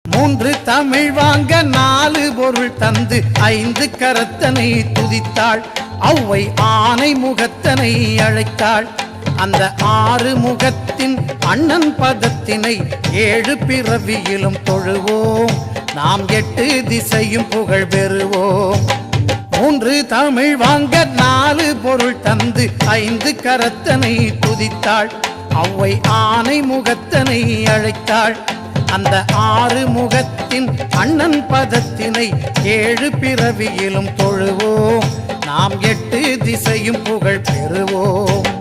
மூன்று தமிழ் வாங்க நாலு பொருள் தந்து ஐந்து கரத்தனை துதித்தாள். ஔவை ஆனை முகத்தனை அழைத்தாள். அந்த ஆறு முகத்தின் அண்ணன் பதத்தினை ஏழு பிறவியிலும் தொழுவோம். நாம் எட்டு திசையும் புகழ் பெறுவோம். மூன்று தமிழ் வாங்க நாலு பொருள் தந்து ஐந்து கரத்தனை துதித்தாள். ஔவை ஆனை முகத்தனை அழைத்தாள். அந்த ஆறு முகத்தின் அண்ணன் பதத்தினை ஏழு பிறவியிலும் தொழுவோம். நாம் எட்டு திசையும் புகழ் பெறுவோம்.